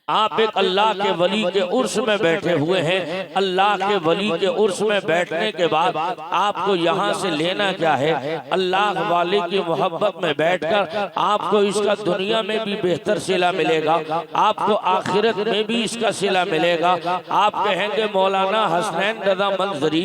आप एक अल्लाह के वली के उर्स में बैठे हुए हैं। अल्लाह के वली के उर्स में बैठने के बाद आपको यहाँ से लेना क्या है? अल्लाह वाले की मोहब्बत में बैठकर आपको इसका दुनिया में भी बेहतर सिला मिलेगा, आपको आखिरत में भी इसका सिला मिलेगा। आप कहेंगे मौलाना हसनैन रज़ा मंजरी,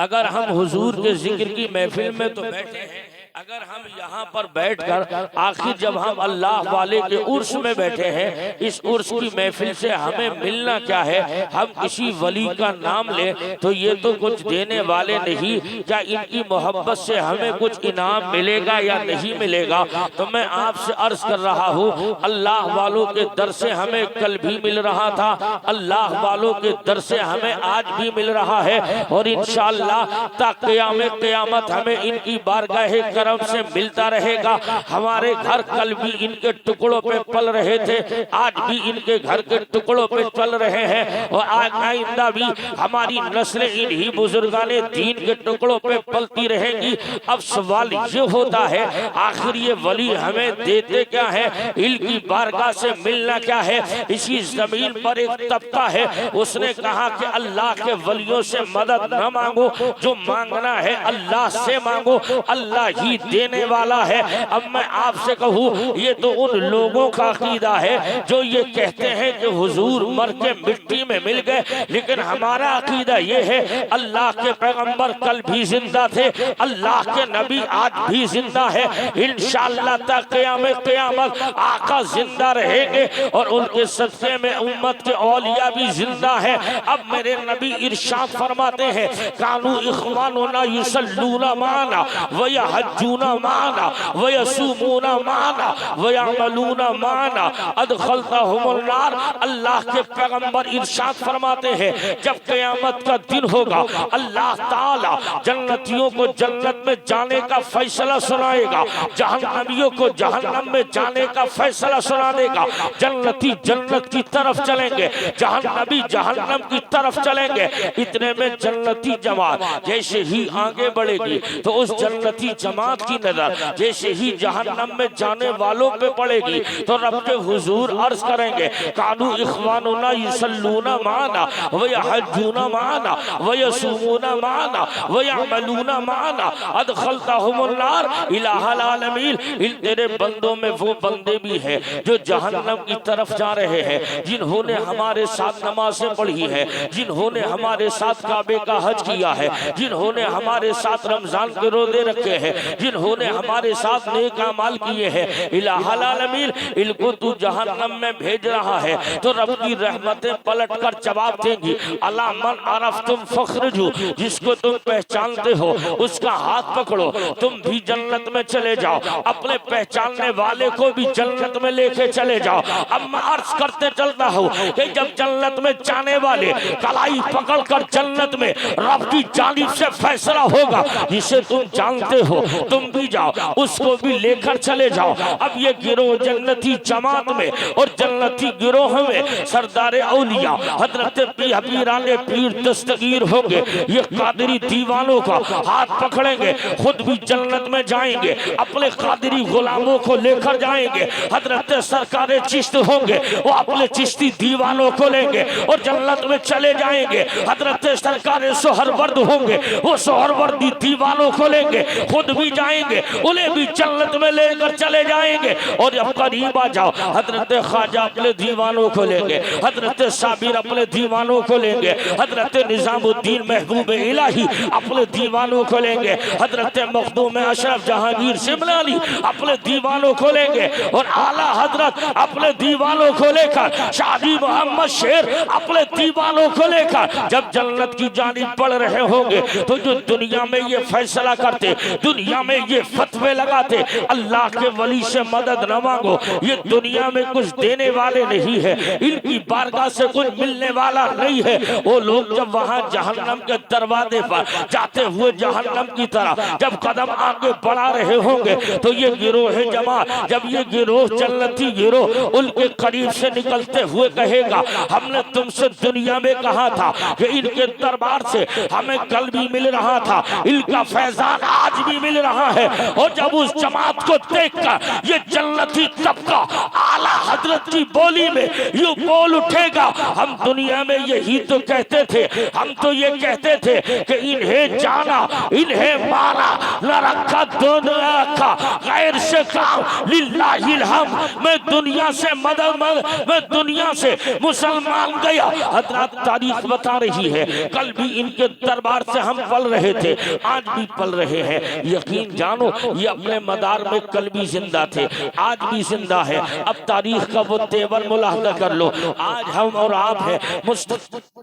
अगर हम हुजूर के जिक्र की महफिल में तो बैठे हैं, अगर हम यहाँ पर बैठकर आखिर जब हम अल्लाह वाले के उर्स में बैठे हैं, इस उर्स की महफिल से हमें मिलना क्या है? हम किसी वली का नाम लें तो ये तो कुछ देने वाले नहीं, क्या इनकी मोहब्बत से हमें कुछ इनाम मिलेगा या नहीं मिलेगा? तो मैं आपसे अर्ज कर रहा हूँ, अल्लाह वालों के दर से हमें कल भी मिल रहा था, अल्लाह वालों के दर से हमें आज भी मिल रहा है, और इंशाअल्लाह ता क़यामत हमें इनकी बारगाह करम से मिलता रहेगा। हमारे घर कल भी इनके टुकड़ों पे पल रहे थे, आज भी इनके घर के टुकड़ों पे पल रहे हैं, और आइंदा भी हमारी नस्लें इन्हीं बुजुर्गाने दीन के टुकड़ों पे पलती रहेंगी। अब सवाल ये होता है, आखिर ये वली हमें देते क्या है? इनकी बारगाह से मिलना क्या है? इसी जमीन पर एक तबका है, उसने कहा कि अल्लाह के वलियों से मदद न मांगो, जो मांगना है अल्लाह से मांगो, अल्लाह ही देने वाला है। अब मैं आपसे कहूँ, ये तो उन लोगों का अकीदा है जो ये कहते हैं कि हुजूर मर के मिट्टी में मिल गए, लेकिन हमारा अकीदा ये है अल्लाह के पैगंबर कल भी जिंदा थे, अल्लाह के नबी आज भी जिंदा है, इंशाअल्लाह तक क़यामत आका जिंदा रहेंगे, और उनके सदक़े में उम्मत के औलिया भी जिंदा है। अब मेरे नबी इरशाद फरमाते हैं, कानू इख़वानुना युसल्लूना माना व यहज्जूना माना व यसूमूना माना व यअमलूना माना अदखलतहुमुन नार। अल्लाह के पैगंबर इरशाद फरमाते हैं, जब क़यामत का दिन होगा, अल्लाह ताला जन्नतियों को जन्नत में जाने का फैसला सुनाएगा, जहन्नमियों को जहन्नम में जाने का फैसला सुना देगा। जन्नती जन्नत की तरफ चलेंगे, जहन्नमी जहन्नम की तरफ चलेंगे। इतने में जन्नती जमात जैसे ही आगे बढ़ेगी तो उस जन्नती जमात की नजर जैसे ही जहन्नम में जाने वालों पे पड़ेगी तो रब के हुजूर अर्ज करेंगे, कानू इख़वानुना युसल्लूना माना व यहज्जूना माना व यसूमूना माना व यअमलूना माना अदखलतहुमुन नार इलाहल आलमीन। इन तेरे बंदों में वो बंदे भी हैं जो जहन्नम की तरफ जा रहे हैं, जिन्होंने हमारे साथ नमाज़ें पढ़ी है, जिन्होंने हमारे साथ काबे का हज किया है, जिन्होंने हमारे साथ रमजान के रोजे रखे हैं, जिन्होंने हमारे साथ नेक अमाल किए हैं। इलाहुल आलमीन, इनको तू जहन्नम में भेज रहा है तो रब की रहमतें पलट कर जवाब देंगी, अला मन अरफ्तुम फख्रुजू, जिसको तुम पहचानते हो उसका हाथ पकड़ो, तुम भी जन्नत में चले जाओ, अपने पहचानने वाले को भी जन्नत में लेके चले जाओ। अब मैं अर्ज करते चलता हूँ कि जब जन्नत में जाने वाले कलाई पकड़कर जन्नत में रब की जानिब से फैसला होगा, जिसे तुम जानते हो तुम भी जाओ, उसको भी लेकर चले जाओ। अब ये गिरोह जन्नती जमात में और जन्नती गिरोह में सरदार औलिया हजरत पीराने पीर दस्तगीर होंगे, ये कादरी दीवानों का हाथ पकड़ेंगे, खुद भी जन्नत में जाएंगे, अपने कादरी गुलामों को लेकर जाएंगे। हजरत सरकार चिश्त होंगे, वो अपने चिश्ती दीवानों को लेंगे और जन्नत में चले जाएंगे। हजरत सरकार सोहरवर्द होंगे, वो सोहरवर्दी दीवानों को लेंगे, खुद भी जाएंगे, उन्हें भी जन्नत में लेकर चले जाएंगे। और अब करीब आ जाओ, हजरत ख्वाजा अपने दीवानों को लेंगे, हजरत साबिर अपने दीवानों को लेंगे, हजरत निजामुद्दीन महबूब इलाही अपने दीवानों को लेंगे, हजरत मखदूम अशरफ जहांगीर शिमलानी अपने दीवानों को लेंगे, और आला हजरत अपने दीवानों को लेकर शादी मोहम्मद शेर अपने दीवानों को लेकर जब जन्नत की जानिब बढ़ रहे होंगे तो जो दुनिया में ये फैसला करते, दुनिया में ये फतवे लगाते, अल्लाह के वली से मदद न मांगो, ये दुनिया में कुछ देने वाले नहीं है, इनकी बारगाह से कुछ मिलने वाला नहीं है, वो लोग जब वहां जहन्नम के दरवाजे पर जाते हुए जहन्नम की तरफ जब कदम आगे बढ़ा रहे होंगे तो ये गिरोह जमात, जब ये गिरोह जन्नती गिरोह उनके करीब से निकलते हुए कहेगा, हमने तुमसे दुनिया में कहा था कि इनके दरबार से हमें कल भी मिल रहा था, इनका फैजान आज भी मिल रहा रहा है। और जब उस जमात को देखकर ये जन्नती तबका आला हजरत की बोली में यूं बोल उठेगा, हम दुनिया में यही तो कहते थे, हम तो ये कहते थे कि इन्हें जाना इन्हें माना, न रखा दोनों रखा गैर से काम लिल्लाहिल हम। मैं दुनिया से मैं दुनिया से मुसलमान गया। हजरत तारीख बता रही है, कल भी इनके दरबार से हम पल रहे थे, आज भी पल रहे हैं। यकीन जानो ये अपने मदार में कल भी जिंदा थे, आज भी जिंदा है। अब तारीख का वो तेवर मुलाहजा कर लो। आज हम और आप हैं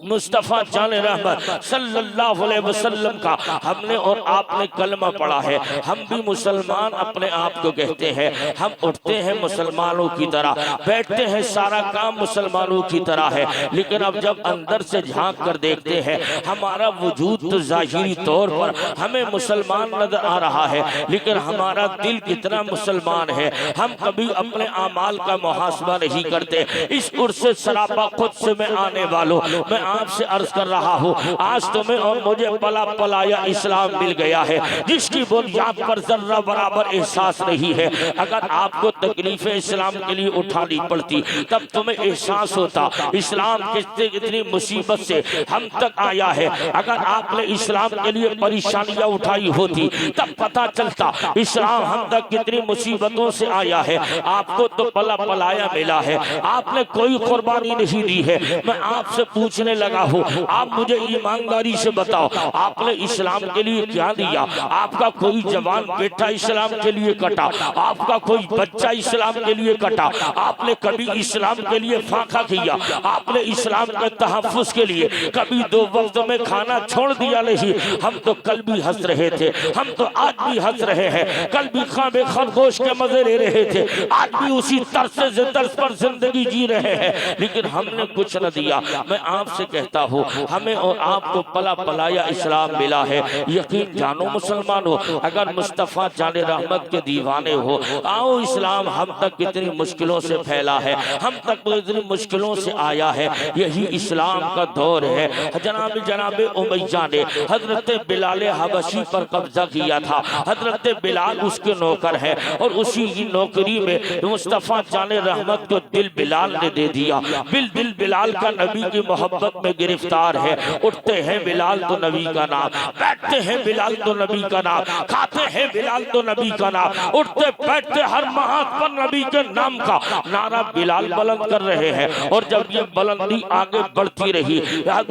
मुस्तफा जान रहमत सल्लल्लाहु अलैहि वसल्लम का हमने और आपने कलमा पढ़ा है। हम भी मुसलमान अपने आप को कहते हैं। हम उठते हैं मुसलमानों की तरह, बैठते हैं, सारा काम मुसलमानों की तरह है। लेकिन अब जब अंदर से झांक कर देखते हैं, हमारा वजूद तो जाहिरी तौर पर हमें मुसलमान नजर आ रहा है, लेकिन हमारा दिल कितना मुसलमान है। हम कभी अपने आमाल का मुहासबा नहीं करते। इस उर्स सरापा खुद से मैं आने वालों, मैं आपसे अर्ज कर रहा हूँ, आज तुम्हें और मुझे पला पलाया इस्लाम मिल गया है, जिसकी बुनियाद पर जर्रा बराबर एहसास नहीं है। अगर आपको तकलीफें इस्लाम के लिए उठानी पड़ती तब तुम्हें एहसास होता इस्लाम कितनी मुसीबत से हम तक आया है। अगर आपने इस्लाम के लिए परेशानियां उठाई होती तब पता चलता इस्लाम हम तक कितनी मुसीबतों से आया है। आपको तो पला पलाया मिला है, आपने कोई कुर्बानी नहीं दी है। मैं आपसे पूछने लगा हूँ, आप मुझे ईमानदारी से बताओ, आपने इस्लाम के लिए क्या दिया? आपका कोई जवान बेटा इस्लाम के लिए कटा, आपका कोई बच्चा इस्लाम के लिए कटा, आपने कभी इस्लाम के लिए फाका किया, आपने इस्लाम के तहफ्फुज़ के लिए कभी 2 वक्त में खाना छोड़ दिया नहीं? हम तो कल भी हंस रहे थे, हम तो आज भी हंस रहे हैं, कल भी खाबे खरगोश के मजे ले रहे थे, आज भी उसी तर्ज पर जिंदगी जी रहे हैं, लेकिन हमने कुछ न दिया। मैं आपसे कहता हूँ, हमें और आपको पला पलाया इस्लाम मिला है। यकीन जानो मुसलमानों, अगर मुस्तफ़ा जाने रहमत के दीवाने हो, आओ इस्लाम हम तक कितनी मुश्किलों से फैला है, हम तक कितनी मुश्किलों से आया है। यही इस्लाम का दौर है। जनाब उमैया ने हजरत बिलाल हबशी पर कब्जा किया था। हजरत बिलाल उसके नौकर है और उसी की नौकरी में मुस्तफ़ा जाने रहमत को दिल बिलाल ने दे दिया। दिल बिलाल का नबी की मोहब्बत में गिरफ्तार है। उठते हैं बिलाल तो नबी का नाम, बैठते हैं बिलाल तो नबी का नाम, खाते हैं बिलाल तो नबी का नाम, उठते बैठते हर महात पर नबी के नाम का नारा बिलाल बुलंद कर रहे हैं। और जब ये बुलंदी आगे बढ़ती रही,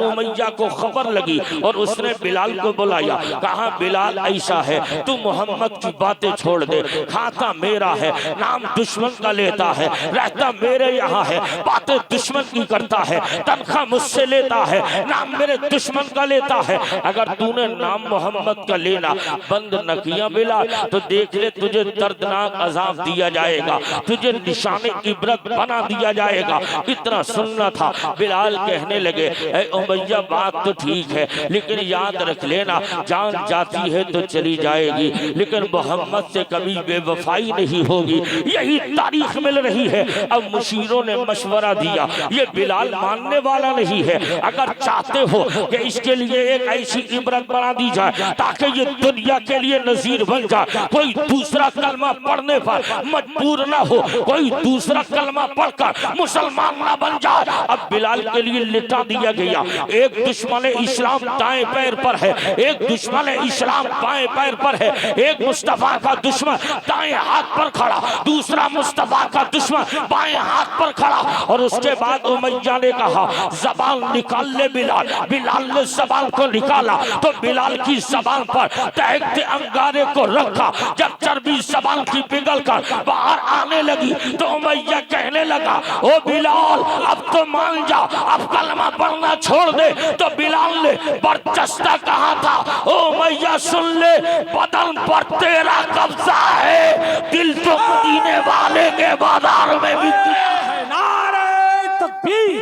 उमैया को खबर लगी और उसने बिलाल को बुलाया, कहा बिलाल ऐसा है, तू मोहम्मद की बातें छोड़ दे, खाता मेरा है, नाम दुश्मन का लेता है, रहता मेरे यहाँ है, बातें दुश्मन की करता है, तनख्वाह मुझसे लेता है, नाम मेरे दुश्मन का लेता है। अगर तूने नाम मोहम्मद का लेना बंद न किया बिलाल, तो देख ले तुझे दर्दनाक अजाब दिया जाएगा, तुझे निशाने इबरत बना दिया जाएगा। इतना सुनना था। बिलाल कहने लगे, उमैया बात तो ठीक है, लेकिन याद रख लेना, जान जाती है तो चली जाएगी, लेकिन मोहम्मद से कभी बेवफाई नहीं होगी। यही तारीख मिल रही है। अब मुशीरों ने मशवरा दिया, ये बिलाल मानने वाला नहीं है, अगर चाहते हो कि इसके लिए एक ऐसी इबरत बना दी जाए ताकि ये दुनिया के लिए नजीर बन जाए, कोई दूसरा कलमा पढ़ने पर मजबूर ना हो, कोई दूसरा कलमा पढ़कर मुसलमान ना बन जाए। अब बिलाल के लिए लिटा दिया गया, एक दुश्मन इस्लाम दाएं पैर पर है, एक दुश्मन इस्लाम बाएं पैर पर है, एक मुस्तफा का दुश्मन दाएं हाथ पर खड़ा, दूसरा मुस्तफा का दुश्मन बाएं हाथ पर खड़ा। और उसके बाद उमैया ने कहा, जबान निकाल ले बिलाल। बिलाल ने जबान को निकाला तो बिलाल की जबान पर दहकते अंगारे को रखा। जब चर्बी जबान की पिघल कर बाहर आने लगी तो उमैया कहने लगा, ओ बिलाल अब तो मान जा, अब कलमा पढ़ना छोड़ दे। तो बिलाल ने बरचस्ता कहा था, ओ उमैया सुन ले, बदन पर तेरा कब्जा है, दिल तो मदीने वाले के बाजार में बिक गया है। नारे तकबीर,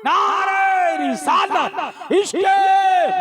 नारे रिसालत, इश्क़े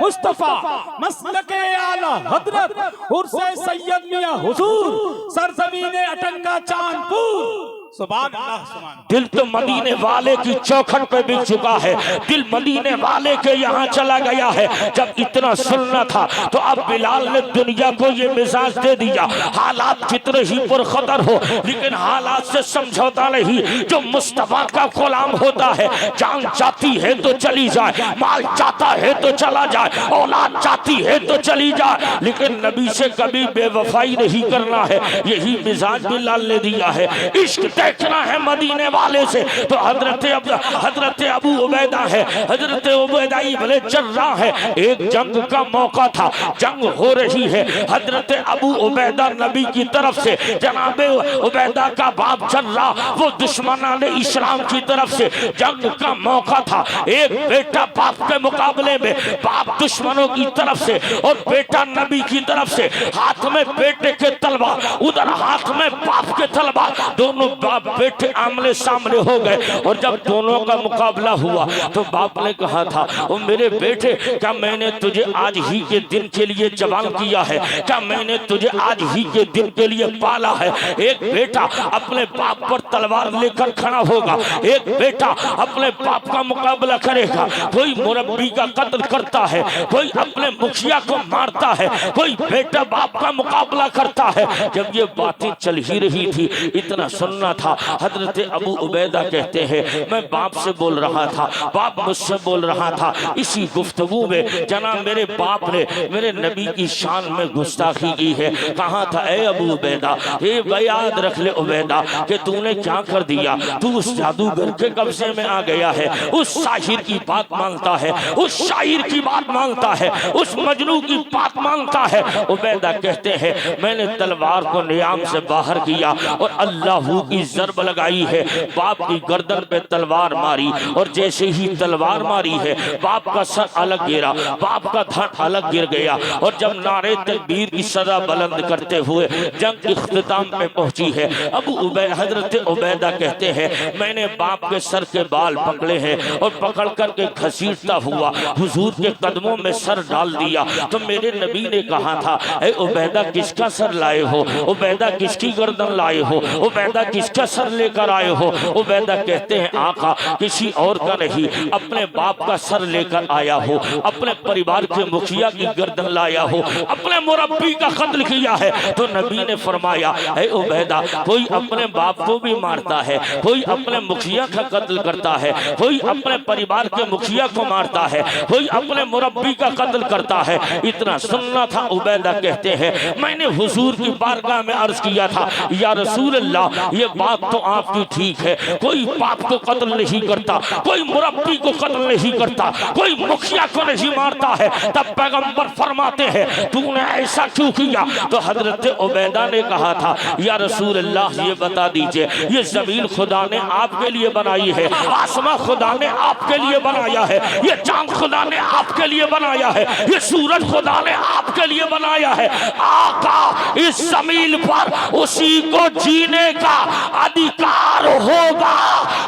मुस्तफा, मसलके आला हजरत उर्से सैयद मियां हुजूर, सरजमीने अटंगा चांदपुर, सुभान अल्लाह सुभान। दिल तो मदीने वाले की चौखट पे बिक चुका है, दिल मदीने वाले के यहाँ चला गया है। जब इतना सुनना था तो अब बिलाल ने दुनिया को ये मिजाज दे दिया, हालात कितने ही पुरखतर हो लेकिन हालात से समझौता नहीं। जो मुस्तफा का गुलाम होता है, जान चाहती है तो चली जाए, माल चाहता है तो चला जाए, औलाद चाहती है तो चली जाए, लेकिन नबी से कभी बेवफाई नहीं करना है। यही मिजाज बिलाल ने दिया है। इश्क देखना है मदीने वाले से तो हजरत अबू उबैदा है, हजरत उबैदा इब्न जर्राह है। एक जंग का मौका था, जंग हो रही है, हजरत अबू उबैदा नबी की तरफ से, जनाबे उबैदा का बाप जर्राह वो दुश्मनाने इस्लाम की तरफ से जंग का मौका था। एक बेटा बाप के मुकाबले में, बाप दुश्मनों की तरफ से और बेटा नबी की तरफ से, हाथ में बेटे के तलवार, उधर हाथ में बाप के तलवार, दोनों बाप बेटे आमने सामने हो गए। और जब दोनों का मुकाबला हुआ तो बाप ने कहा था, ओ मेरे बेटे, क्या मैंने तुझे आज ही के दिन के लिए जवान किया है? क्या मैंने तुझे आज ही के दिन के लिए पाला है? एक बेटा अपने बाप पर तलवार लेकर खड़ा होगा, एक बेटा अपने बाप का मुकाबला करेगा। कोई मुरब्बी का कत्ल करता है, कोई अपने मुखिया को मारता है, कोई बेटा बाप का मुकाबला करता है। जब ये बातें चल ही रही थी, इतना सुनना था। हजरत अबू उबैदा कहते हैं, मैं बाप से बोल रहा था, बाप मुझसे बोल रहा था। इसी गुफ्तगू में जनाब मेरे बाप ने मेरे नबी की शान में गुस्ताखी की है। कहा था, ए अबू उबैदा, ये याद रख ले उबैदा कि तूने क्या कर दिया। तू उस जादूगर के कब्जे में आ गया है, उस शाहिर की बात मानता है, उस शायर की बात मानता है, उस मजनू की बात मानता है। उबैदा कहते हैं, मैंने तलवार को नियाम से बाहर किया और अल्लाह की ज़रब लगाई है, बाप की गर्दन पे तलवार मारी और जैसे ही तलवार मारी है बाप का सर अलग गिरा, बाप का धड़ अलग गिर गया। और जब नारे तकबीर की सदा बुलंद करते हुए जंग इख्तिताम पे पहुंची है, अबू उबैदा हजरत उबैदा कहते हैं, मैंने बाप के सर के बाल पकड़े हैं और पकड़ करके घसीटता हुआ हुजूर के कदमों में सर डाल दिया। तो मेरे नबी ने कहा था, ए उबैदा किसका सर लाए हो? उबैदा किसकी गर्दन लाए हो? उबैदा किसका सर लेकर आए हो? उबैदा कहते हैं, आका किसी और का नहीं, अपने बाप का सर लेकर आया हो, अपने परिवार के मुखिया की गर्दन लाया हो, अपने मुरब्बी का कत्ल किया है। तो नबी ने फरमाया, ए उबैदा, कोई अपने बाप को भी मारता है, कोई अपने मुखिया का कत्ल करता है, कोई अपने परिवार के मुखिया को मारता है, कोई अपने मुरब्बी का कत्ल करता है। इतना सुनना था। उबैदा कहते हैं, मैंने हुजूर की बारगाह में अर्ज किया था, या रसूल अल्लाह, ये बात तो आपकी ठीक है, कोई बाप को कत्ल नहीं करता, कोई मुरब्बी को कत्ल नहीं करता, कोई मुखिया को नहीं मारता है। तब पैगंबर फरमाते हैं, तूने ऐसा क्यों किया? तो हजरत उबैदा ने कहा था, या रसूल अल्लाह, ये बता दीजिए, ये जमीन खुदा ने आपके लिए बनाई है, आसमां खुदा ने आपके लिए बनाया है, ये चांद खुदा ने आपके लिए बनाया है, ये सूरज खुदा ने आपके लिए बनाया है। आका, इस जमीन पर उसी को जीने का अधिकार होगा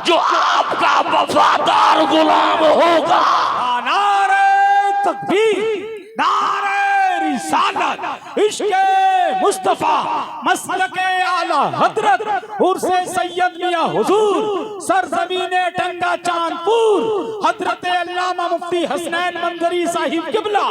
जो आपका वफादार गुलाम होगा। नारे तकबीर, नारे रिसालत, इश्क़े मुस्तफा, मसलके आला हजरत उर्से सैयद मियां हुजूर, सरजमीने टंगा चांदपुर, हजरत अल्लामा मुफ्ती हसनैन मंजरी साहिब किबला।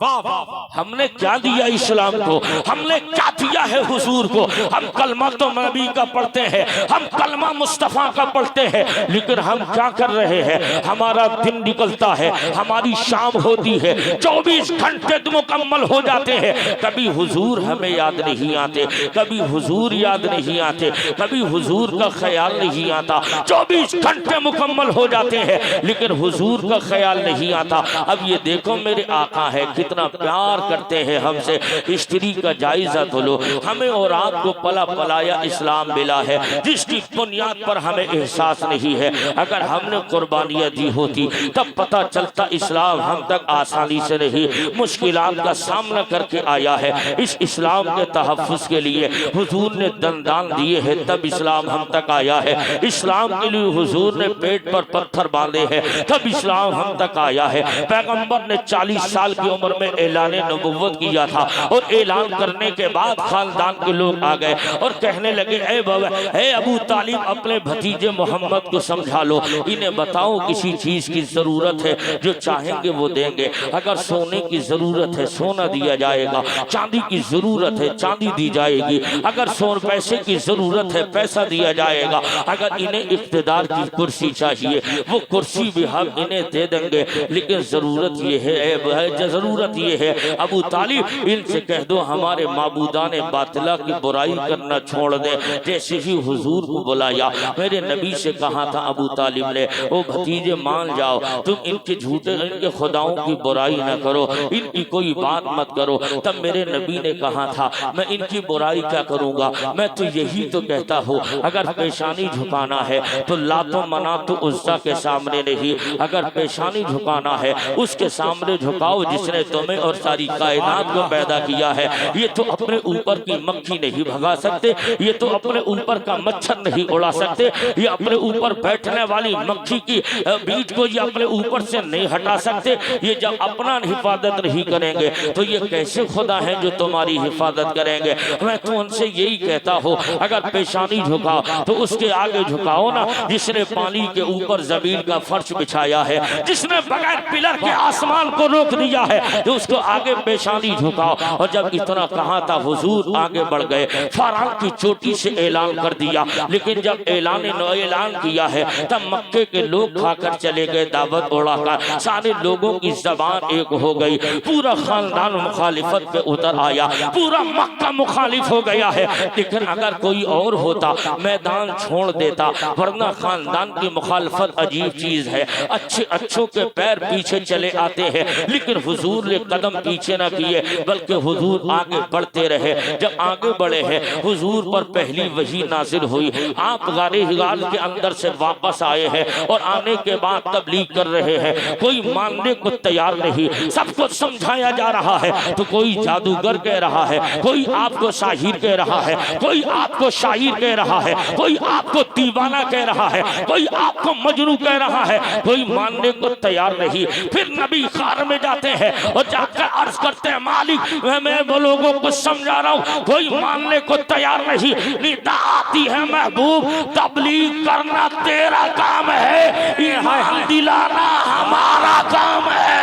वाह वाह, हमने क्या दिया इस्लाम को, हमने क्या दिया है हुजूर को। हम कलमा तो नबी का पढ़ते हैं, हम कलमा मुस्तफा का पढ़ते हैं, लेकिन हम क्या कर रहे हैं? हमारा दिन निकलता है, हमारी शाम होती है, 24 घंटे मुकम्मल हो जाते हैं, कभी हुजूर हमें याद नहीं आते, कभी हुजूर याद नहीं आते, कभी हुजूर का ख्याल नहीं आता। 24 घंटे मुकम्मल हो जाते हैं लेकिन हुजूर का ख्याल नहीं आता। अब ये देखो, मेरे आका है, कितना प्यार करते हैं हमसे। स्त्री का जायजा तो लो, हमें और आपको पला पलाया इस्लाम मिला है, जिसकी बुनियाद पर हमें एहसास नहीं है। अगर हमने कुर्बानियां दी होती तब पता चलता इस्लाम हम तक आसानी से नहीं, मुश्किलात का सामना करके आया है। इस इस्लाम के तहफ़्फ़ुज़ के लिए हुजूर ने दंदान दिए हैं, तब इस्लाम हम तक आया है। इस्लाम के लिए हुजूर ने पेट पर पत्थर बांधे हैं, तब इस्लाम हम तक आया है। पैगंबर ने 40 साल की उम्र में ऐलान नबुव्वत किया था और ऐलान करने के बाद खानदान के लोग आ गए और कहने लगे, ए बाबा, ए अबू तालिब, अपने भतीजे मोहम्मद को समझा लो, इन्हें बताओ किसी चीज की जरूरत है जो चाहेंगे वो देंगे। अगर सोने की जरूरत है सोना दिया जाएगा, चांदी की जरूरत है चांदी दी जाएगी, अगर सोन पैसे की जरूरत है पैसा दिया जाएगा, अगर इन्हें इख्तिदार की कुर्सी चाहिए वो कुर्सी भी हम इन्हें दे देंगे। लेकिन जरूरत ये है, जरूरत ये है अबू तालिब, इनसे कह दो हमारे माबूदान बातिला की बुराई करना छोड़ दे। जैसे ही हुजूर को बुलाया, मेरे नबी से कहा था अबू तालिब ने, ओ भतीजे मान जाओ, तुम इनके झूठे इनके खुदाओं की बुराई न करो, इनकी कोई बात मत करो। तब मेरे नबी ने कहा था, मैं इनकी बुराई क्या करूंगा, मैं तो यही तो कहता हूँ, अगर पेशानी झुकाना है तो लातो मना तो उस्सा के सामने नहीं, अगर पेशानी झुकाना है उसके सामने झुकाओ जिसने तुम्हें और सारी कायनात को पैदा किया है। ये तो अपने ऊपर की मक्खी नहीं भगा सकते, ये तो अपने ऊपर का मच्छर नहीं उड़ा सकते, ये अपने ऊपर बैठने वाली मक्खी की बीज को ये अपने ऊपर से नहीं हटा सकते। ये जब अपना हिफाजत नहीं करेंगे तो ये कैसे खुदा है जो तुम्हारी हिफाजत करेंगे। मैं तो उनसे यही कहता हूँ, अगर पेशानी झुकाओ तो उसके आगे झुकाओ ना जिसने पानी के ऊपर जमीन का फर्श बिछाया है, जिसने बगैर पिलर के आसमान को रोक दिया है, तो उसको आगे पेशानी झुकाओ। और जब इतना कहा था हुजूर आगे बढ़ गए, फरान की चोटी से ऐलान कर दिया। लेकिन जब ऐलान किया है तब मक्के के लोग खाकर चले गए, दावत उड़ाकर सारे लोगों की जबान एक हो गई, पूरा खानदान मुखालिफत पे उतर आया, पूरा मक्का मुखालिफ हो गया है। लेकिन अगर कोई और होता मैदान छोड़ देता, वरना खानदान की मुखालफत अजीब चीज है, अच्छे अच्छों के पैर पीछे चले आते हैं। लेकिन हुजूर ने कदम पीछे न किए बल्कि हुजूर आगे बढ़ते रहे। जब आगे बढ़े हैं हुजूर पर पहली वही नाजिल हुई, आप गारे हिगाल के अंदर से वापस आए हैं और आने के बाद तबलीग कर रहे हैं। कोई मानने को तैयार नहीं, सबको समझाया जा रहा है तो कोई जादूगर कह रहा है, कोई आपको शाहिर कह रहा है, कोई आपको शायर कह रहा है, कोई आपको दीवाना कह रहा है, कोई आपको मजनू कह रहा है, कोई मानने को तैयार नहीं। फिर नबी खार में जाते हैं और जाकर अर्ज करते हैं, मालिक मैं वो लोगों को समझा रहा हूँ, कोई मानने को तैयार नहीं। निदा आती है महबूब, तबलीग करना तेरा काम है, ईमान दिलाना हमारा काम है।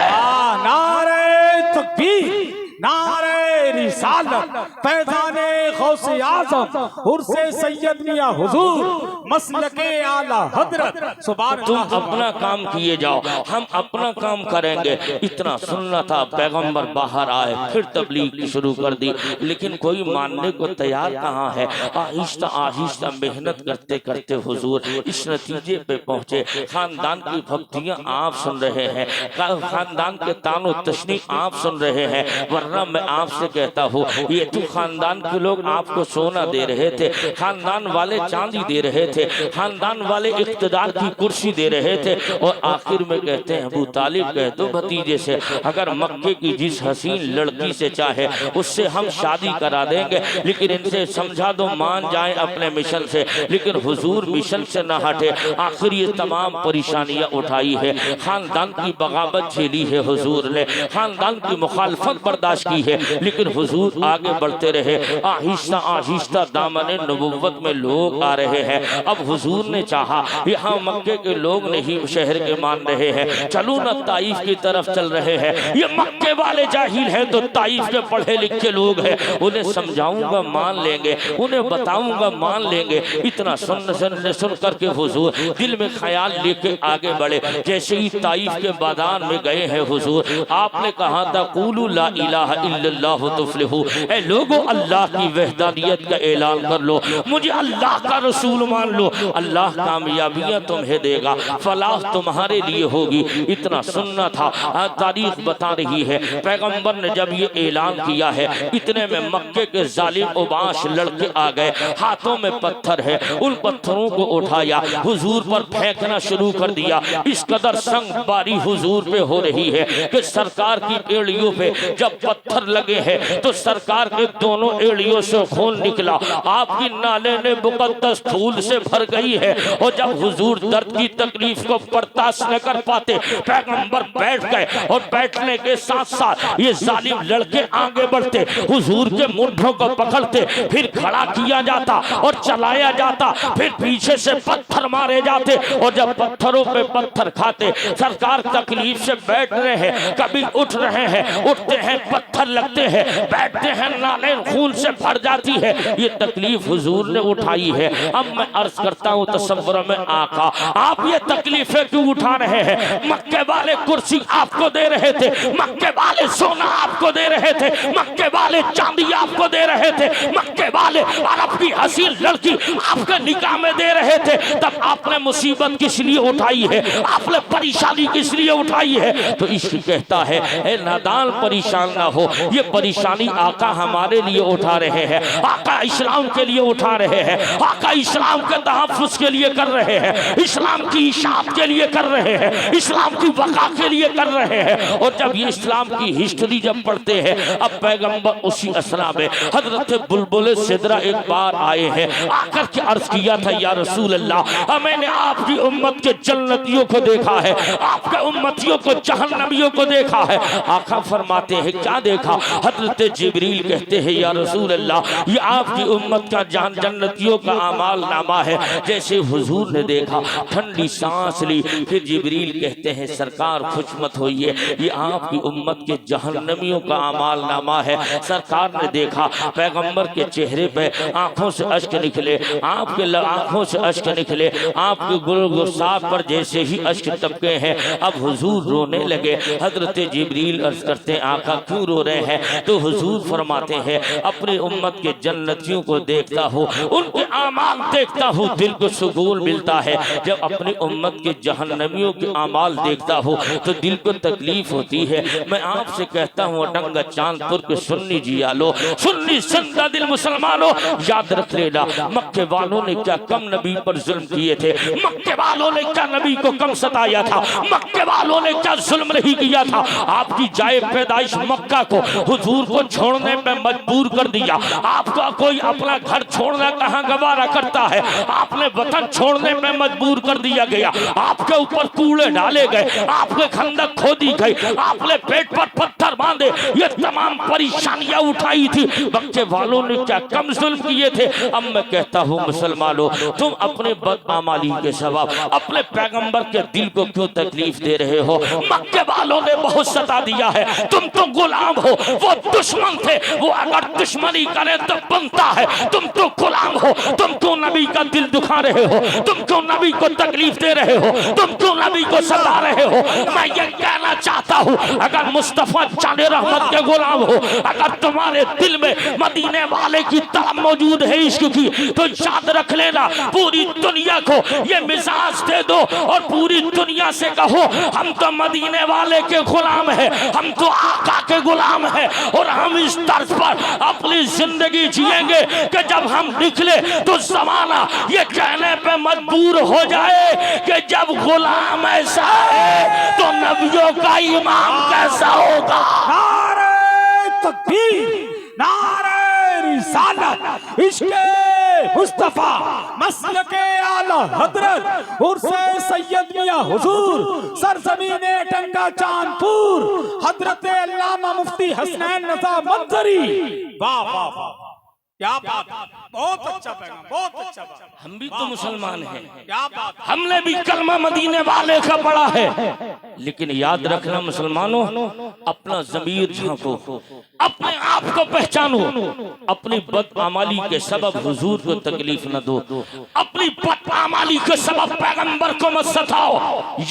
नारे तकबीर, नारे रिसालत, फैज़ाने गौसे आज़म, उर्से सैयद मियां हुजूर, मसलके आला हजरत। सुभान तुम अल्लाह। अपना काम किए जाओ, हम अपना काम करेंगे। इतना सुनना था, पैगंबर बाहर आए, फिर तबलीग शुरू कर दी। लेकिन कोई मानने को तैयार कहाँ है। आहिस्ता आहिस्ता मेहनत करते करते हुजूर इस नतीजे पे पहुंचे, खानदान की भक्तियां आप सुन रहे हैं, खानदान के तानो तशनी आप सुन रहे हैं। वरना मैं आपसे कहता हूँ, ये तो खानदान के लोग आपको सोना दे रहे थे, खानदान वाले चांदी दे रहे थे, खानदान वाले इख्तिदार की कुर्सी दे रहे थे। और आखिर में कहते हैं, अबू तालिब कह दो भतीजे से, अगर मक्के की जिस हसीन लड़की से चाहे उससे हम शादी करा देंगे, लेकिन इनसे समझा दो मान जाए अपने मिशन से। लेकिन हुजूर मिशन से न हटे, आखिर ये तमाम परेशानियां उठाई है, खानदान की बगावत झेली है हुजूर ने, खानदान की मुखालफत बर्दाश्त की है। लेकिन हुजूर आगे बढ़ते रहे, आहिस्ता आहिस्ता दामन नबुव्वत में लोग आ रहे हैं। अब हुजूर ने चाहा, यहाँ मक्के के लोग नहीं शहर के मान रहे हैं, चलो न ताइफ की तरफ चल रहे हैं। ये मक्के वाले जाहिल हैं तो ताइफ के पढ़े लिखे लोग हैं, उन्हें समझाऊंगा मान लेंगे, उन्हें बताऊंगा मान लेंगे। इतना सुन करके हुजूर दिल में ख्याल लेके आगे बढ़े। जैसे ही ताइफ के बादान में गए हैं हुजूर, आपने कहा था कूलू ला इलाहा इल्लल्लाह तुफ्लिहू, ऐ लोगों अल्लाह की वहदानियत का ऐलान कर लो, मुझे अल्लाह का रसूल मान लो, अल्लाह कामयाबियां तुम्हें देगा, फलाह तुम्हारे लिए होगी। इतना सुनना था। तारीख बता रही है, पैगंबर ने जब ये ऐलान किया है, इतने में मक्के के जालिम उबाश लड़के आ गए, हाथों में पत्थर है, उन पत्थरों को उठाया, हुजूर पर फेंकना शुरू कर दिया। इस कदर संग बारी हुजूर पे हो रही है कि सरकार की एड़ियों पे जब पत्थर लगे हैं तो सरकार के दोनों एड़ियों से खून निकला, आपकी नाले ने मुकद्दस खून से भर गई है। और जब हुजूर दर्द की तकलीफ को बर्दाश्त न कर पाते, पैगंबर बैठ गए और बैठने के साथ साथ ये जालिम लड़के आगे बढ़ते, हुजूर के मुंडों को पकड़ते, फिर खड़ा किया जाता और चलाया जाता, फिर पीछे से पत्थर मारे जाते। और जब पत्थरों पे पत्थर खाते, सरकार तकलीफ से बैठ रहे हैं, कभी उठ रहे हैं, उठते हैं पत्थर लगते हैं, बैठते हैं नाले खून से भर जाती है। ये तकलीफ हुजूर ने उठाई है। अब मैं अर्ज करता हूँ तसव्वुर में आका, आप ये तकलीफें क्यों उठा रहे हैं? मक्के वाले कुर्सी आपको दे रहे थे, मक्के वाले सोना आपको दे रहे थे, मक्के वाले चांदी आपको दे रहे थे, मक्के वाले अरब की हसीन लड़की आपके निकाह में दे रहे थे, तब आपने मुसीबत किस लिए उठाई है? आपने परेशानी किस लिए उठाई है? तो इश्क कहता है ए नादान परेशान ना हो, ये परेशानी आका हमारे लिए उठा रहे हैं, आका इस्लाम के लिए उठा रहे हैं, आका इस्लाम के तहफ्फुज़ के लिए कर रहे हैं, इस्लाम की इशाअत के लिए कर रहे हैं, इस्लाम की वक़ा के लिए कर रहे हैं। और जब ये इस्लाम की हिस्ट्री जब पढ़ते हैं, अब पैगंबर उसी असरा में हजरत बुलबुल सिदरा एक बार आए हैं, आकर के अर्ज किया था या रसूल अल्लाह, मैंने आपकी उम्मत के जन्नतियों को देखा है, आपके उम्मतियों को जहन्नमियों को देखा है। आका फरमाते हैं क्या देखा? हजरत जिब्रील कहते हैं या रसूल अल्लाह, ये आपकी उम्मत का जन्नतियों का अमाल नामा है। जैसे हुजूर ने देखा, ठंडी सांस ली, फिर जिब्रील कहते हैं सरकार खुश मत होइए, ये आपकी उम्मत के जहन्नमियों का अमाल नामा है। सरकार ने देखा, पैगंबर के चेहरे पे आंखों से अश्क निकले, आपके आंखों से अश्क निकले, आपके गुस्सा पर जैसे ही अश्क टपके हैं, अब हुजूर रोने लगे। हजरत जिब्रील अर्ज करते हैं आका क्यों रो रहे हैं? तो हुजूर फरमाते हैं अपनी उम्मत के जन्नतियों को देखता हूँ, उनके आमाल देखता हूँ, दिल को सुकून मिलता है। जब अपनी उम्मत के जहन्नमियों के आमाल देखता हूँ तो दिल को तकलीफ होती है। मैं आपसे कहता हूँ डंगा चांदपुर के सुन्नी जिया लो, सुन्नी जिंदा दिल मुसलमानों, याद रख लेना मक्के वालों ने क्या कम नबी पर जुल्म किए थे, मक्के वालों ने क्या नबी को कम सताया था, मक्के वालों ने क्या जुल्म नहीं किया था। आपकी जाए पैदाइश मक्का को हुजूर को छोड़ने में मजबूर कर दिया। आपका कोई अपना घर छोड़ना कहाँ गवारा करता है? आपने वतन छोड़ने में मजबूर कर दिया गया, आपके ऊपर कूड़े डाले गए, आपके खंदक खोदी गई, आपने पेट पर पत्थर बांधे, ये तमाम परेशानियां उठाई थी। मक्के वालों ने क्या कम जुल्म किए थे? अब मैं कहता हूँ मुसलमानों, तुम अपने बदआमाली के सबब अपने पैगंबर के दिल को क्यों तकलीफ दे रहे हो? मक्के वालों ने बहुत सता दिया है, तुम तो गुलाम हो, वो दुश्मन थे, वो अगर दुश्मनी करे तो बनता है, तुम तो गुलाम हो, तुम क्यों नबी का दिल दुखा रहे हो? तुम क्यों नबी को तकलीफ दे रहे हो? तुम क्यों नबी को सता रहे हो? मैं ये कहना चाहता हूँ अगर मुस्तफा जाने रहमत के गुलाम हो, अगर तुम्हारे दिल में मदीने वाले की तलब मौजूद है इश्क की, तो याद रख लेना पूरी दुनिया को ये मिजाज दे दो और पूरी दुनिया से कहो हम तो मदीने वाले के गुलाम हैं, हम तो आका के गुलाम हैं, और हम इस तर्ज पर अपनी जिंदगी जिएंगे कि जब हम निकले तो जमाना ये कहने पे मजबूर हो जाए कि जब गुलाम ऐसा है तो नबियों का इमाम कैसा होगा। नारे तकबीर, नारे रिसालत, इश्क़े मुस्तफा, मसलके आला हजरत उर्से सैयद मियां हुजूर, सरजमीने टंका चांदपुर, हजरत अल्लामा मुफ्ती हसनैन रज़ा मंजरी। वाह वाह वाह, क्या बात, बहुत अच्छा पैगाम, बहुत अच्छा बात। हम भी तो मुसलमान हैं, क्या बात, हमने भी कलमा मदीने वाले का पढ़ा है, लेकिन याद रखना मुसलमानों, अपना ज़मीर झांको, अपने आप को पहचानो, अपनी बदआमाली के सबब हुजूर को तकलीफ न दो, अपनी बदआमाली के सबब पैगंबर को मत सताओ।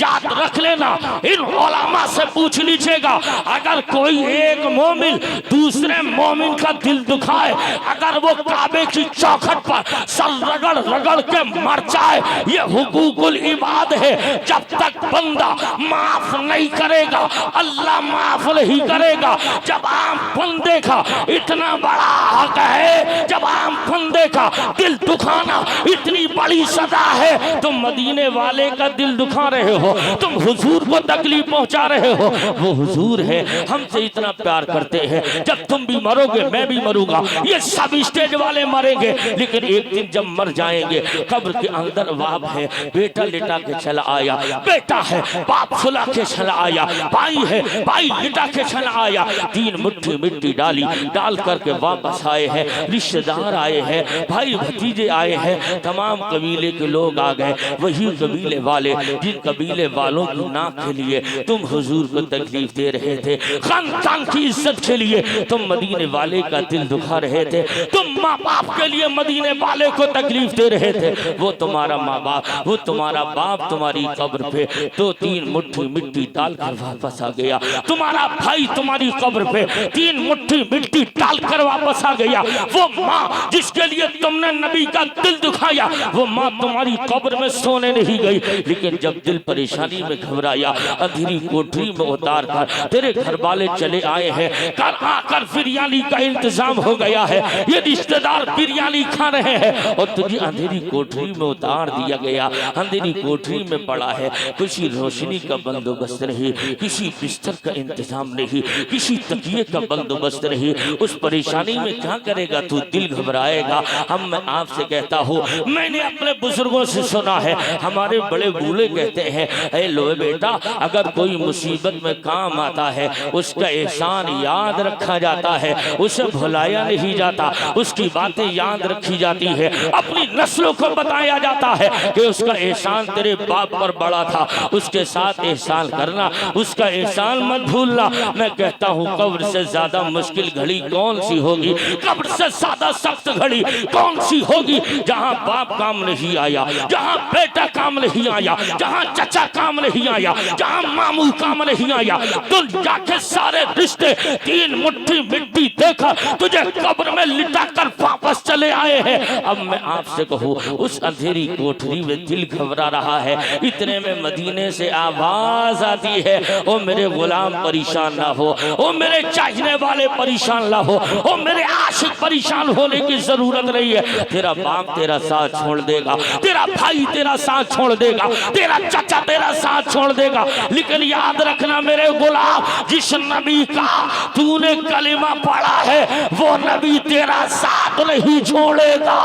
याद रख लेना, इन उलमा से पूछ लीजिएगा, अगर कोई एक मोमिन दूसरे मोमिन का दिल दुखाए, अगर वो काबे की चौखट पर सर रगड़ रगड़ के मर जाए, ये हुकूकुल इबाद है। जब तक बंदा माँ माफ नहीं करेगा, अल्लाह माफ नहीं करेगा। जब आप बंदे का इतना बड़ा हक है, जब आप बंदे का दिल दुखाना इतनी बड़ी सजा है, तुम मदीने वाले का दिल दुखा रहे हो, तुम हुजूर को तकलीफ पहुंचा रहे हो। वो हुजूर है, हमसे इतना प्यार करते हैं। जब तुम भी मरोगे मैं भी मरूंगा, ये सब स्टेज वाले मरेंगे, लेकिन एक दिन जब मर जाएंगे, कब्र के अंदर बाप है, बेटा लिटा के चला आया, बेटा है बाप सुला के चला आया, भाई है भाई लिटा के चला आया, 3 मुट्ठी मिट्टी डाली, डाल करके वापस आए हैं, रिश्तेदार आए हैं, भाई भतीजे आए हैं, तमाम कबीले के लोग आ गए। वही कबीले वाले जिन कबीले वालों की नाक के लिए तुम हुजूर को तकलीफ दे रहे थे, खानदान की इज्जत के लिए तुम मदीने वाले का दिल दुखा रहे थे, तुम माँ बाप के लिए मदीने वाले को तकलीफ दे रहे थे। वो तुम्हारा माँ बाप, वो तुम्हारा बाप तुम्हारी कब्र पे 2-3 मुट्ठी मिट्टी डालकर वापस आ गया, तुम्हारा भाई तुम्हारी कब्र पे 3 मुट्ठी मिट्टी डालकर वापस आ गया। वो माँ जिसके लिए तुमने नबी का दिल दुखाया, वो माँ तुम्हारी कब्र में सोने नहीं गई, लेकिन जब दिल परेशानी में घबराया, अंधेरी कोठरी में उतार कर तेरे घर वाले चले आए हैं, कर आकर बिरयानी का इंतजाम हो गया है, ये रिश्तेदार बिरयानी खा रहे हैं, और तुझे अंधेरी कोठरी में उतार दिया गया। अंधेरी कोठरी में पड़ा है, किसी रोशनी का बंदोबस्त नहीं, किसी बिस्तर का इंतजाम नहीं, किसी तकिए का बंदोबस्त नहीं। उस परेशानी में क्या करेगा तू? दिल घबराएगा। हम मैं आपसे कहता हूँ, मैंने अपने बुजुर्गों से सुना है, हमारे बड़े बूढ़े कहते हैं, ए लो बेटा, अगर कोई मुसीबत में काम आता है, उसका एहसान याद रखा जाता है, उसे भुलाया नहीं जाता, उसकी बातें याद रखी जाती है, अपनी नस्लों को बताया जाता है कि उसका एहसान तेरे बाप पर बड़ा था, उसके साथ एहसान करना, उसका एहसान मत भूलना। मैं कहता हूँ, कब्र से ज्यादा मुश्किल घड़ी कौन सी होगी, कब्र से ज्यादा सख्त घड़ी कौन सी होगी, जहाँ बाप काम नहीं आया, जहाँ बेटा काम नहीं आया, जहाँ चचा काम नहीं आया, जहाँ मामू काम नहीं आया, दुनिया के सारे रिश्ते 3 मुट्ठी मिट्टी देखा तुझे कब्र में लिटा कर वापस चले आए हैं। अब मैं आपसे कहूँ, उस अंधेरी कोठरी में दिल घबरा रहा है, इतने में मदीने से आवाज आती है, ओ मेरे गुलाम परेशान ना हो, ओ मेरे चाहने वाले परेशान ना हो, ओ मेरे आशिक परेशान होने की जरूरत नहीं है। तेरा बाप तेरा साथ छोड़ देगा, तेरा भाई तेरा साथ छोड़ देगा, तेरा चाचा तेरा साथ छोड़ देगा, लेकिन याद रखना मेरे गुलाम, जिस नबी का तूने कलिमा पढ़ा है, वो नबी तेरा साथ नहीं छोड़ेगा।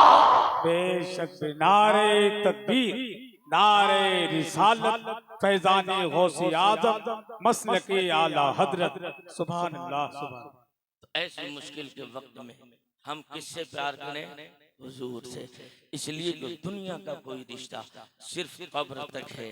बेशक नारे तकबीर, नारे रिसालत, फैजाने गौसे आजम, मसलके आला हजरत, सुभान अल्लाह सुभान। ऐसे मुश्किल के वक्त में हम किससे प्यार करें? हुजूर से। इसलिए तो दुनिया का कोई रिश्ता सिर्फ कब्र तक है,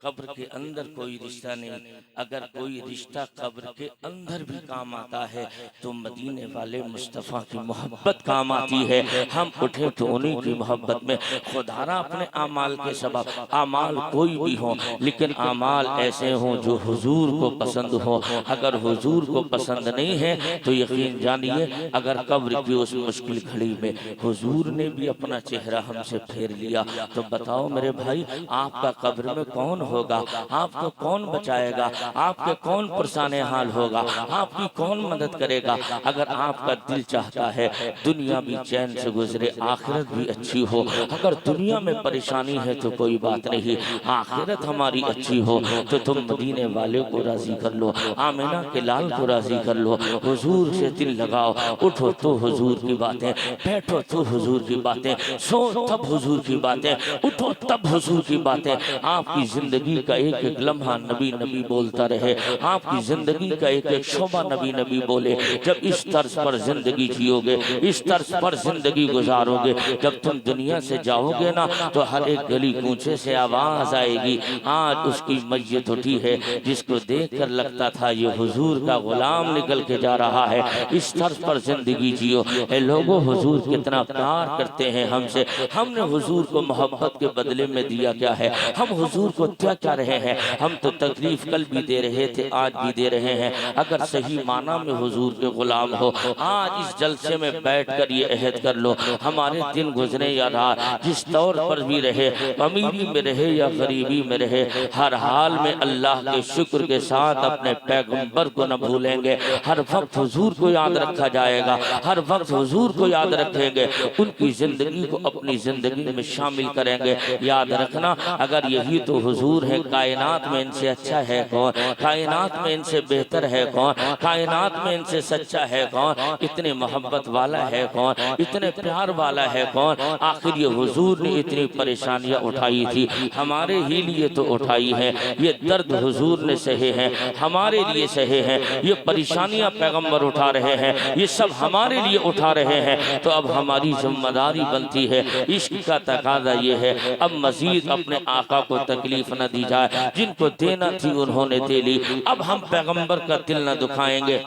कब्र के अंदर कोई रिश्ता नहीं। अगर कोई रिश्ता कब्र के अंदर भी काम आता है तो मदीने वाले मुस्तफ़ा की मोहब्बत काम आती है। हम उठे तो उन्हीं की मोहब्बत में। खुदारा अपने आमाल के सबब, आमाल कोई भी हो, लेकिन आमाल ऐसे हों जो हुजूर को पसंद हो। अगर हुजूर को पसंद नहीं है तो यकीन जानिए, अगर कब्र की उस मुश्किल घड़ी में हुजूर ने भी अपना चेहरा हमसे फेर लिया तो बताओ मेरे भाई, आपका कब्र में कौन होगा? आपको कौन बचाएगा? आपके कौन परेशान हाल होगा? आपकी कौन मदद करेगा? अगर आपका दिल चाहता है दुनिया भी चैन से गुजरे, आखिरत भी अच्छी हो, अगर दुनिया में परेशानी है तो कोई बात नहीं, आखिरत हमारी अच्छी हो, तो तुम मदीने वाले को राजी कर लो, आमिना के लाल को राजी कर लो, हुजूर से दिल लगाओ। उठो तो हुजूर की बातें, बैठो तो हुजूर की बातें, सो तब हुजूर की बातें, उठो तब हुजूर की बातें। आपकी जिंदगी का एक एक लम्हा नबी नबी बोलता रहे, आपकी जिंदगी का एक एक शोभा नबी नबी बोले। जब इस तर्ज पर जिंदगी जियोगे, इस तर्ज पर जिंदगी गुजारोगे, जब तुम दुनिया से जाओगे ना तो हर एक गली कूचे से आवाज आएगी, आज उसकी मैयत उठी है, जिसको देख कर लगता था ये हुजूर का गुलाम निकल के जा रहा है। इस तर्ज पर जिंदगी जियो। ए लोगों, हुजूर कितना प्यार करते हैं हमसे। हमने हुजूर को मोहब्बत के बदले में दिया क्या है? हम हुजूर को क्या क्या रहे हैं। हम तो तकलीफ कल भी दे रहे थे, आज भी दे रहे हैं। अगर सही माना में हुजूर के गुलाम हो, आज इस जलसे में बैठ कर ये अहद कर लो, हमारे दिन गुजरे या रात, जिस तौर पर भी रहे, अमीरी में रहे या गरीबी में रहे, हर हाल में अल्लाह के शुक्र के साथ अपने पैगंबर को न भूलेंगे। हर वक्त हुजूर को याद रखा जाएगा, हर वक्त हुजूर को याद रखेंगे, उनकी जिंदगी को अपनी जिंदगी में शामिल करेंगे। याद रखना, अगर यही तो हुजूर है, कायनात में इनसे अच्छा है कौन, कायनात में इनसे बेहतर है कौन, कायनात में इनसे सच्चा है कौन, इतने मोहब्बत वाला है कौन, इतने प्यार वाला है कौन। आखिर ये हुजूर ने इतनी परेशानियां उठाई थी, हमारे ही लिए तो उठाई है। ये दर्द हुजूर ने सहे हैं, हमारे लिए सहे हैं। ये परेशानियां पैगंबर उठा रहे हैं, ये सब हमारे लिए उठा रहे हैं। तो अब हमारी जिम्मेदारी बनती है, इश्क का तकाजा ये है, अब मजीद अपने आका को तकलीफ न दी जाए। जिनको देना थी उन्होंने दे ली, अब हम पैगंबर का दिल न दुखाएंगे,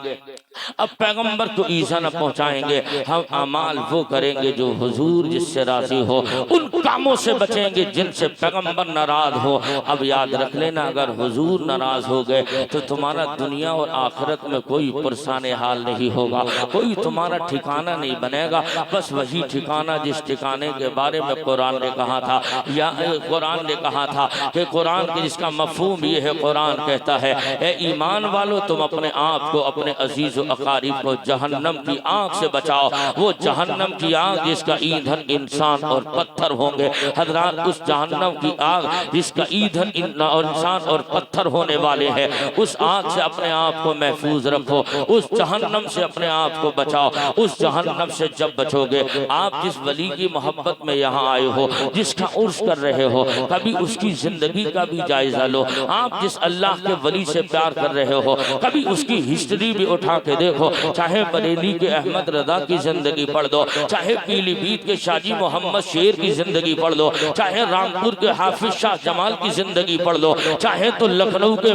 अब पैगंबर को ईज़ा न पहुंचाएंगे। हम अमाल वो करेंगे जो हुजूर जिससे राजी हो, उन कामों से बचेंगे जिनसे पैगंबर नाराज हो। अब याद रख लेना, अगर हुजूर नाराज हो गए तो तुम्हारा दुनिया और आखिरत में कोई पुरसाने हाल नहीं होगा, कोई तुम्हारा ठिकाना नहीं बनेगा। बस वही ठिकाना जिस ठिकाने के बारे में कुरान ने कहा था, या कुरान ने कहा था कि कुरान के जिसका मफहूम ये है, कुरान कहता है ए ईमान वालों, तुम अपने आप को, अपने अजीज अकारीब को जहन्नम की आग से बचाओ। वो जहन्नम की आग जिसका ईंधन इंसान और पत्थर होंगे। हजरात, उस जहन्नम की आग जिसका ईंधन इंसान और पत्थर होने वाले हैं, उस आग से अपने आप को महफूज रखो, उस जहन्नम से अपने आप को बचाओ। उस जहन्नम से जब बचोगे, आप जिस वली की मोहब्बत में यहाँ आए हो, जिसका उर्स कर रहे हो, कभी उसकी जिंदगी का भी जायजा लो। आप जिस अल्लाह के वली से प्यार कर रहे हो, कभी उसकी हिस्ट्री भी उठा के देखो। चाहे बरेली के अहमद रजा की जिंदगी पढ़ दो, चाहे पीलीभीत के शाजी मोहम्मद शेर की जिंदगी पढ़ लो, चाहे रामपुर के हाफिज शाह जमाल की जिंदगी पढ़ लो, चाहे तो लखनऊ के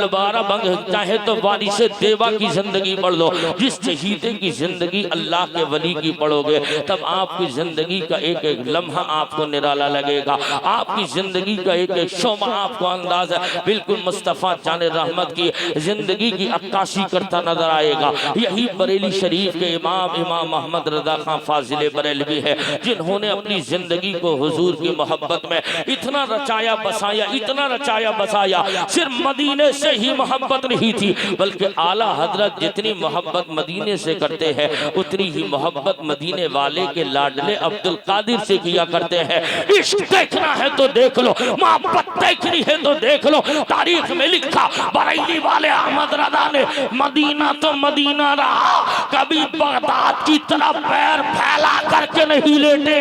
बाराबंग, चाहे तो वारिस देवा की जिंदगी पढ़ लो। जिस शहीदे की जिंदगी अल्लाह के वली की पढ़ोगे, तब आपकी जिंदगी का एक एक लम्हा आपको निराला लगेगा, आपकी जिंदगी का एक एक शोमा आपको अंदाजा बिल्कुल मुस्तफ़ा जाने रहमत की जिंदगी की अक्कासी करता नजर आएगा। यही बरेली शरीफ के इमाम मोहम्मद रजा खान फाजिल बरेलवी है, जिन्होंने अपनी जिंदगी को हुजूर की मोहब्बत में इतना रचाया बसाया, इतना रचाया बसाया। सिर्फ मदीने से ही मोहब्बत नहीं थी, बल्कि आला हजरत जितनी मोहब्बत मदीने से करते हैं, उतनी ही मोहब्बत मदीने वाले के लाडले अब्दुल कादिर से किया करते हैं। इश्क देखना है तो देख लो, मोहब्बत देखनी है तो देख लो। तारीख में लिखा, बरेली वाले अहमद रजा ने मदीना तो मदीना रहा, कभी बगदाद की तरफ पैर फैला करके नहीं लेटे।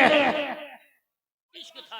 इश्क था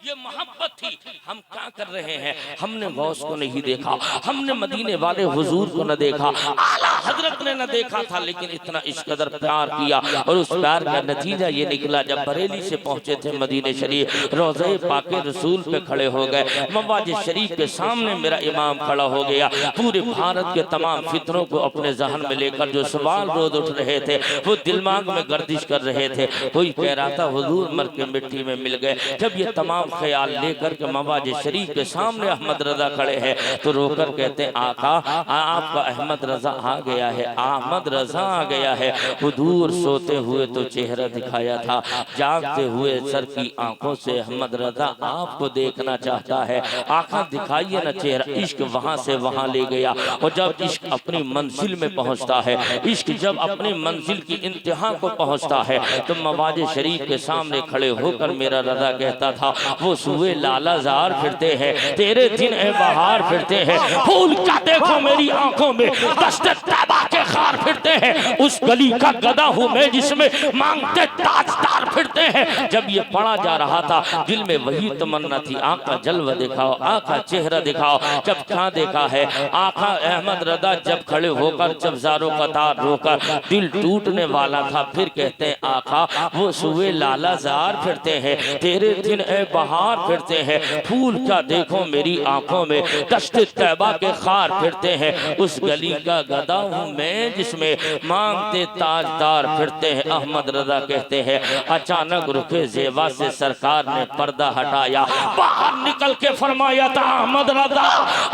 ये मोहब्बत थी। हम क्या कर रहे हैं, हमने गौस को नहीं देखा, हमने मदीने वाले हुजूर को न देखा, आला हजरत ने न देखा था, लेकिन इतना इस कदर प्यार किया। और उस प्यार का नतीजा ये निकला, जब बरेली से पहुंचे थे मदीने शरीफ, रोज़े पाके रसूल पे खड़े हो गए, मवाज शरीफ के सामने मेरा इमाम खड़ा हो गया। पूरे भारत के तमाम फितरों को अपने जहन में लेकर जो सवाल रोज उठ रहे थे, वो दिमाग में गर्दिश कर रहे थे। कोई कह रहा था हुजूर मर के मिट्टी में मिल गए। जब ये तमाम ख्याल लेकर के मवाज शरीफ के सामने अहमद रजा खड़े हैं, तो रोकर कहते हैं आका आपका अहमद रजा आ गया है, अहमद रजा आ गया है। हुजूर सोते हुए तो चेहरा दिखाया था, जागते हुए सर की आंखों से अहमद रजा आपको देखना चाहता है। आका दिखाइए ना चेहरा। इश्क वहां से वहां ले गया। और जब इश्क अपनी मंजिल में पहुंचता है, इश्क जब अपनी मंजिल की इंतहा को पहुंचता है, तो मवाज शरीफ के सामने खड़े होकर मेरा रजा कहता था, वो सुए लाला जार फिरते हैं, तेरे दिन ए बहार फिरते हैं, फूल क्या देखो मेरी आंखों में, दस्ते तैबा के खार फिरते हैं। उस गली का गदा हूँ मैं जिसमें मांगते ताजदार फिरते हैं। जब ये पढ़ा जा रहा था, दिल में वही तमन्ना थी, आका जलवा दिखाओ, आका चेहरा दिखाओ। जब क्या देखा है, आका अहमद रजा जब खड़े होकर जब जारो कतार रोकर दिल टूटने वाला था, फिर कहते हैं आका वो सुए लाला जार फिरते हैं, तेरे दिन ए बहार फिरते हैं, फूल क्या देखो मेरी आंखों में, दश्त तैबा के खार फिरते हैं। उस गली का गदा हूँ मैं जिसमें मांगते ताजदार फिरते हैं। अहमद रजा कहते हैं अचानक रुखे जेबा से सरकार ने पर्दा हटाया, बाहर निकल के फरमाया था अहमद रजा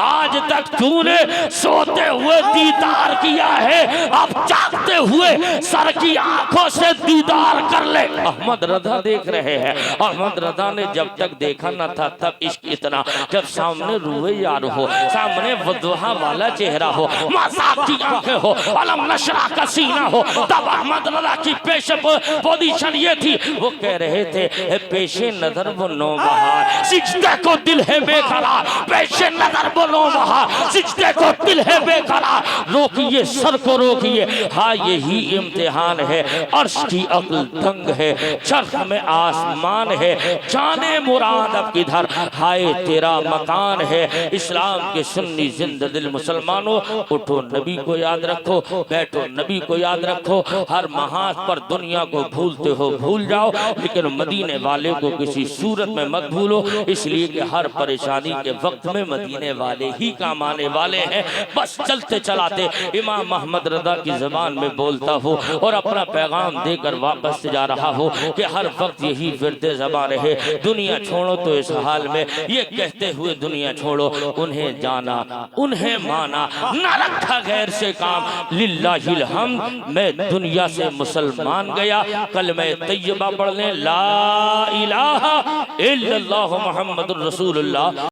आज तक तूने सोते हुए दीदार किया है, अब जागते हुए सर की आंखों से दीदार कर ले। अहमद रजा देख रहे हैं। अहमद रजा ने जब तक देखा न था तब इश्क इतना, जब सामने रूए यार हो, सामने वदुहा वाला चेहरा हो, मजाक की आंखें हो, अलम नशरा का सीना हो, तब अहमद रजा की पेश पोजीशन ये थी। वो कह रहे थे पेशे नजर वो नौबहार, सिजदे को दिल है बेकरार, पेशे नजर वो नौबहार, सिजदे को दिल है बेकरार। रोकिए सर को रोकिए, हाँ यही इम्तिहान है। अर्श की अक्ल दंग है, चर्ख में आसमान है, जाने मुराद अब किधर, हाय तेरा मकान है। इस्लाम के सुन्नी जिंदा दिल मुसलमानों, उठो नबी को याद रखो, बैठो नबी को याद रखो। हर महाज पर दुनिया को भूलते हो भूल जाओ, लेकिन मदीने वाले को किसी सूरत में मत भूलो, इसलिए कि हर परेशानी के वक्त में मदीने वाले ही काम आने वाले हैं। बस चलते चलाते इमाम अहमद रजा की जबान में बोलता हो और अपना पैगाम देकर वापस जा रहा हो कि हर वक्त यही फिरते जबा रहे, दुनिया छोड़ो तो इस हाल में ये कहते हुए दुनिया छोड़ो, उन्हें जाना उन्हें माना, न रखा गैर से काम, लिल्लाहिल हम्द मैं दुनिया से मुसलमान गया। कलमे तैयबा पढ़ लें ला इलाहा इल्लल्लाहु मुहम्मदुर रसूलुल्लाह।